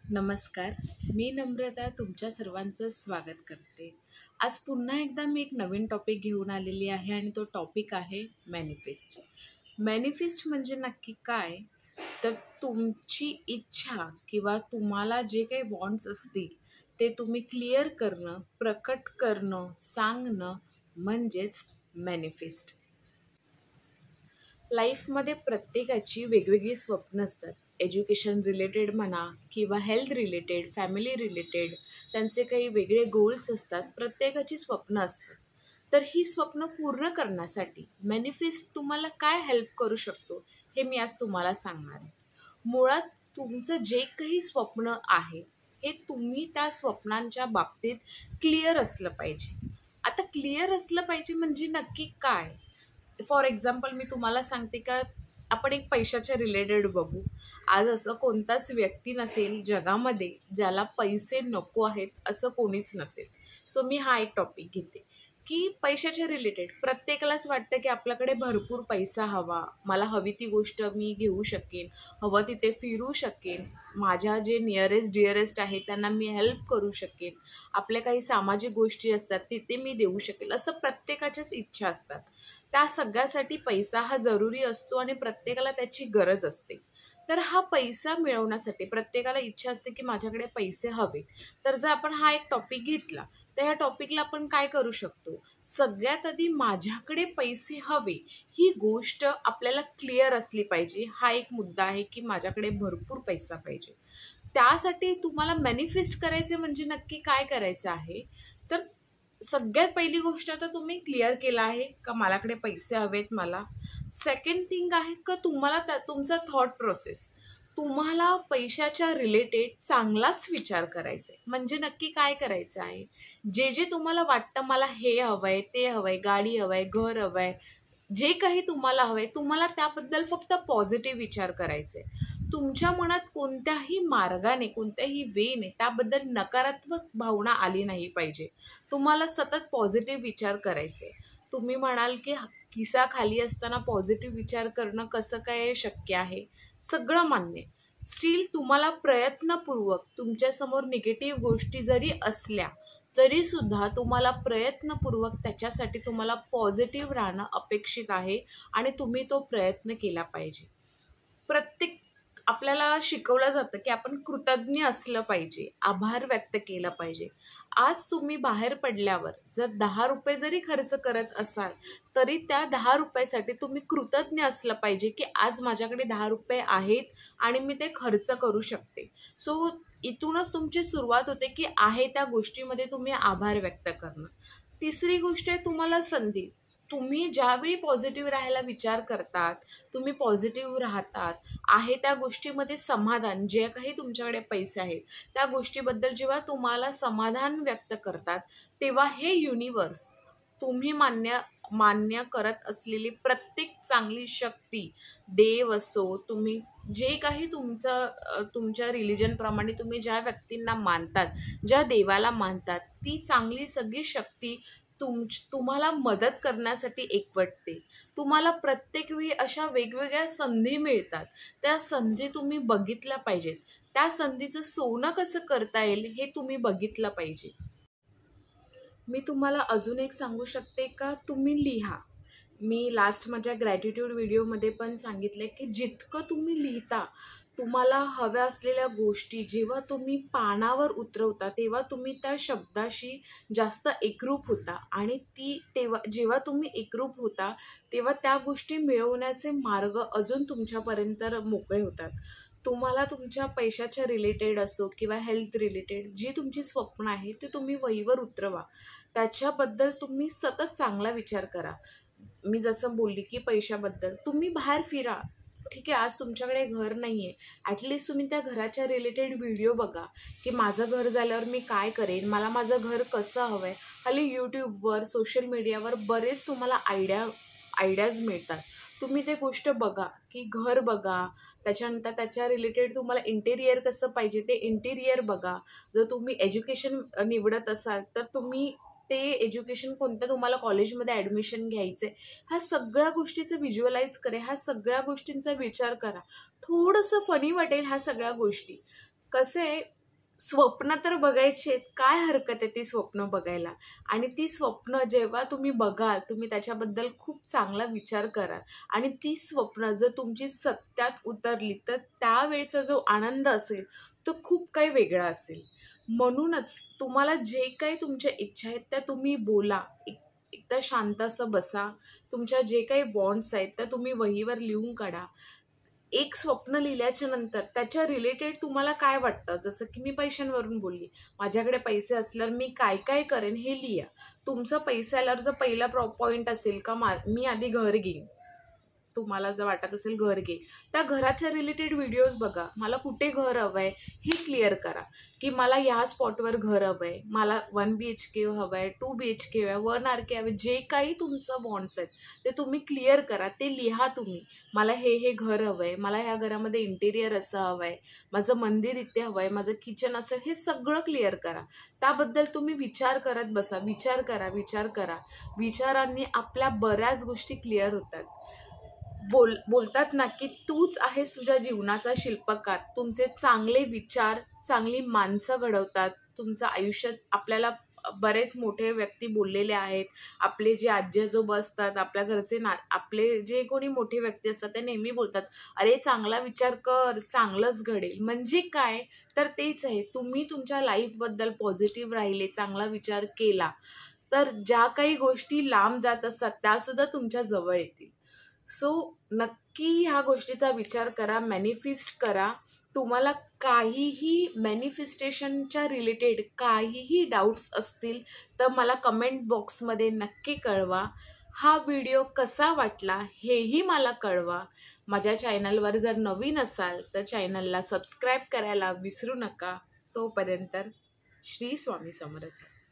नमस्कार. मी नम्रता तुमच्या सर्वांचं स्वागत करते. आज पुन्हा एकदा मी एक नवीन टॉपिक घेऊन आलेली आहे आणि तो टॉपिक आहे मॅनिफेस्ट. मॅनिफेस्ट म्हणजे नक्की काय? तर तुमची इच्छा किंवा तुम्हाला जे काही वॉन्ट्स असतील ते तुम्ही क्लिअर करणं, प्रकट करणं, सांगणं म्हणजेच मॅनिफेस्ट. लाईफमध्ये प्रत्येकाची वेगवेगळी स्वप्न असतात. एज्युकेशन रिलेटेड म्हणा किंवा हेल्थ रिलेटेड, फॅमिली रिलेटेड, त्यांचे काही वेगळे गोल्स असतात. प्रत्येकाची स्वप्न असतात. तर ही स्वप्न पूर्ण करण्यासाठी मॅनिफेस्ट तुम्हाला काय हेल्प करू शकतो हे मी आज तुम्हाला सांगणार आहे. मुळात तुमचं जे काही स्वप्न आहे हे तुम्ही त्या स्वप्नांच्या बाबतीत क्लिअर असलं पाहिजे. आता क्लिअर असलं पाहिजे म्हणजे नक्की काय? फॉर एक्झाम्पल मी तुम्हाला सांगते का आपण एक पैशाच्या रिलेटेड बघू. आज असं कोणताच व्यक्ती नसेल जगामध्ये ज्याला पैसे नको आहेत असं कोणीच नसेल. सो मी हा एक टॉपिक घेते की पैशाच्या रिलेटेड प्रत्येकालाच वाटतं की आपल्याकडे भरपूर पैसा हवा, मला हवी ती गोष्ट मी घेऊ शकेन, हवं तिथे फिरू शकेन, माझ्या जे नियरेस्ट डिअरेस्ट आहेत त्यांना मी हेल्प करू शकेन, आपल्या काही सामाजिक गोष्टी असतात तिथे मी देऊ शकेल, असं प्रत्येकाच्याच इच्छा असतात. त्या सगळ्यासाठी पैसा हा जरुरी असतो आणि प्रत्येकाला त्याची गरज असते. तर हा पैसा मिळवण्यासाठी प्रत्येकाला इच्छा असते की माझ्याकडे पैसे हवे. तर जर आपण हा एक टॉपिक घेतला तर ह्या टॉपिकला आपण काय करू शकतो? सगळ्यात आधी माझ्याकडे पैसे हवे ही गोष्ट आपल्याला क्लिअर असली पाहिजे. हा एक मुद्दा आहे की माझ्याकडे भरपूर पैसा पाहिजे. त्यासाठी तुम्हाला मॅनिफेस्ट करायचे म्हणजे नक्की काय करायचं आहे? तर सगळ्यात पहिली गोष्ट आता तुम्ही क्लिअर केला आहे का माझ्याकडे पैसे हवेत मला. सेकंड थिंग आहे का तुम्हाला तुमचा थॉट प्रोसेस, तुम्हाला पैशाच्या रिलेटेड चांगलाच विचार करायचा आहे. म्हणजे नक्की काय करायचं आहे? जे जे तुम्हाला वाटतं मला हे हवंय, ते हवंय, गाडी हवंय, घर हवंय, जे काही तुम्हाला हवंय तुम्हाला त्याबद्दल फक्त पॉझिटिव्ह विचार करायचे. तुमच्या मनात कोणत्याही मार्गाने, कोणत्याही वेने त्याबद्दल नकारात्मक भावना आली नाही पाहिजे. तुम्हाला सतत पॉझिटिव्ह विचार करायचे. तुम्ही म्हणाल की खिसा खाली असताना पॉझिटिव्ह विचार करणं कसं काय शक्य आहे? सगळं मान्य. स्टील तुम्हाला प्रयत्नपूर्वक तुमच्यासमोर निगेटिव्ह गोष्टी जरी असल्या तरी सुद्धा तुम्हाला प्रयत्नपूर्वक त्याच्यासाठी तुम्हाला पॉझिटिव्ह राहणं अपेक्षित आहे आणि तुम्ही तो प्रयत्न केला पाहिजे. प्रत्येक आपल्याला शिकवलं जातं की आपण कृतज्ञ असलं पाहिजे, आभार व्यक्त केलं पाहिजे. आज तुम्ही बाहेर पडल्यावर जर 10 रुपये जरी खर्च करत असाल तरी त्या 10 रुपयासाठी तुम्ही कृतज्ञ असलं पाहिजे की आज माझ्याकडे 10 रुपये आहेत आणि मी ते खर्च करू शकते. सो इथूनच तुमची सुरुवात होते की आहे त्या गोष्टीमध्ये तुम्ही आभार व्यक्त करणं. तिसरी गोष्ट आहे तुम्हाला संधी. तुम्ही ज्यावेळी पॉझिटिव्ह राहायला विचार करतात, तुम्ही पॉझिटिव्ह राहतात, आहे त्या गोष्टीमध्ये समाधान, जे काही तुमच्याकडे पैसे आहेत त्या गोष्टीबद्दल जेव्हा तुम्हाला समाधान व्यक्त करतात तेव्हा हे युनिवर्स तुम्ही मान्य मान्य करत असलेली प्रत्येक चांगली शक्ती, देव असो, तुम्ही जे काही तुमच्या रिलिजनप्रमाणे तुम्ही ज्या व्यक्तींना मानतात, ज्या देवाला मानतात, ती चांगली सगळी शक्ती तुम्हाला मदत करण्यासाठी एकवटते. तुम्हाला प्रत्येक वेळी अशा वेगवेगळ्या संधी मिळतात. त्या संधी तुम्ही बघितल्या पाहिजेत. त्या संधीचं सोनं कसं करता येईल हे तुम्ही बघितलं पाहिजे. मी तुम्हाला अजून एक सांगू शकते का तुम्ही लिहा. मी लास्ट माझ्या ग्रॅटिट्यूड व्हिडिओमध्ये पण सांगितले की जितकं तुम्ही लिहिता, तुम्हाला हव्या असलेल्या गोष्टी जेव्हा तुम्ही पानावर उतरवता तेव्हा तुम्ही त्या शब्दाशी जास्त एकरूप होता आणि जेव्हा तुम्ही एकरूप होता तेव्हा त्या गोष्टी मिळवण्याचे मार्ग अजून तुमच्यापर्यंत मोकळे होतात. तुम्हाला तुमच्या पैशाच्या रिलेटेड असो किंवा हेल्थ रिलेटेड जी तुमची स्वप्न आहे ते तुम्ही वहीवर उतरवा. त्याच्याबद्दल तुम्ही सतत चांगला विचार करा. मी जसं बोलली की पैशाबद्दल तुम्ही बाहेर फिरा. ठीक आहे, आज तुमच्याकडे घर नाही आहे, ॲटलिस्ट तुम्ही त्या घराच्या रिलेटेड व्हिडिओ बघा की माझं घर झाल्यावर मी काय करेन, मला माझं घर कसं हवं आहे. हल्ली यूट्यूबवर, सोशल मीडियावर बरेच तुम्हाला आयडियाज मिळतात. तुम्ही ते गोष्ट बघा की घर बघा, त्याच्यानंतर त्याच्या रिलेटेड तुम्हाला इंटेरियर कसं पाहिजे ते इंटेरियर बघा. जर तुम्ही एज्युकेशन निवडत असाल तर तुम्ही ते एज्युकेशन कोणत्या तुम्हाला कॉलेजमध्ये ॲडमिशन घ्यायचं आहे, ह्या सगळ्या गोष्टीचं व्हिज्युअलाइज करा, ह्या सगळ्या गोष्टींचा विचार करा. थोडंसं फनी वाटेल ह्या सगळ्या गोष्टी. कसं आहे, स्वप्न तर बघायची आहेत, काय हरकत आहे ती स्वप्न बघायला. आणि ती स्वप्न जेव्हा तुम्ही बघाल, तुम्ही त्याच्याबद्दल खूप चांगला विचार कराल आणि ती स्वप्न जर तुमची सत्यात उतरली, तर त्यावेळचा जो आनंद असेल, तो खूप काही वेगळा असेल. म्हणूनच तुम्हाला जे काही तुमच्या इच्छा आहेत, त्या तुम्ही बोला. एकदा शांत असं बसा. तुमच्या जे काही वॉन्ट्स आहेत, त्या तुम्ही वहीवर लिहून काढा. एक स्वप्न लिहिल्याच्या नंतर त्याच्या रिलेटेड तुम्हाला काय वाटतं, जसं की मी पैशांवरून बोलली, माझ्याकडे पैसे असल्यावर मी काय काय करेन हे लिहा. तुमचं पैसे आल्यावर जर पहिला पॉईंट असेल का मी आधी घर घेईन, तुम्हाला जर वाटत असेल घर घे, त्या घराच्या रिलेटेड व्हिडिओज बघा. मला कुठे घर हवं आहे हे क्लिअर करा, की मला ह्या स्पॉटवर घर हवं आहे, मला 1 BHK हवं आहे, 2 BHK हवं आहे, 1 RK हवं आहे. जे काही तुमचं वॉन्ट्स आहेत ते तुम्ही क्लिअर करा, ते लिहा तुम्ही. मला हे घर हवं आहे, मला ह्या घरामध्ये इंटेरियर असं हवं आहे, माझं मंदिर इथे हवं आहे, माझं किचन असं, हे सगळं क्लिअर करा. त्याबद्दल तुम्ही विचार करत बसा. विचार करा, विचार करा. विचारांनी आपल्या बऱ्याच गोष्टी क्लिअर होतात. बोलतात ना, की तूच आहेस तुझ्या जीवनाचा शिल्पकार. तुमचे चांगले विचार चांगली माणसं घडवतात. तुमचं आयुष्यात आपल्याला बरेच मोठे व्यक्ती बोललेले आहेत. आपले जे आजी-आजोबा असतात, आपल्या घरचे आपले जे कोणी मोठे व्यक्ती असतात, ते नेहमी बोलतात, "अरे चांगला विचार कर, चांगलंच घडेल." म्हणजे काय, तर तेच आहे. तुम्ही तुमच्या लाईफबद्दल पॉझिटिव्ह राहिले, चांगला विचार केला, तर ज्या काही गोष्टी लांब जात असतात, त्यासुद्धा तुमच्या जवळ येतील. सो नक्की ह्या गोष्टीचा विचार करा, मॅनिफेस्ट करा. तुम्हाला काहीही मॅनिफेस्टेशनच्या रिलेटेड काहीही डाऊट्स असतील, तर मला कमेंट बॉक्समध्ये नक्की कळवा. हा व्हिडिओ कसा वाटला हेही मला कळवा. माझ्या चॅनलवर जर नवीन असाल, तर चॅनलला सबस्क्राईब करायला विसरू नका. तोपर्यंत श्री स्वामी समर्थ.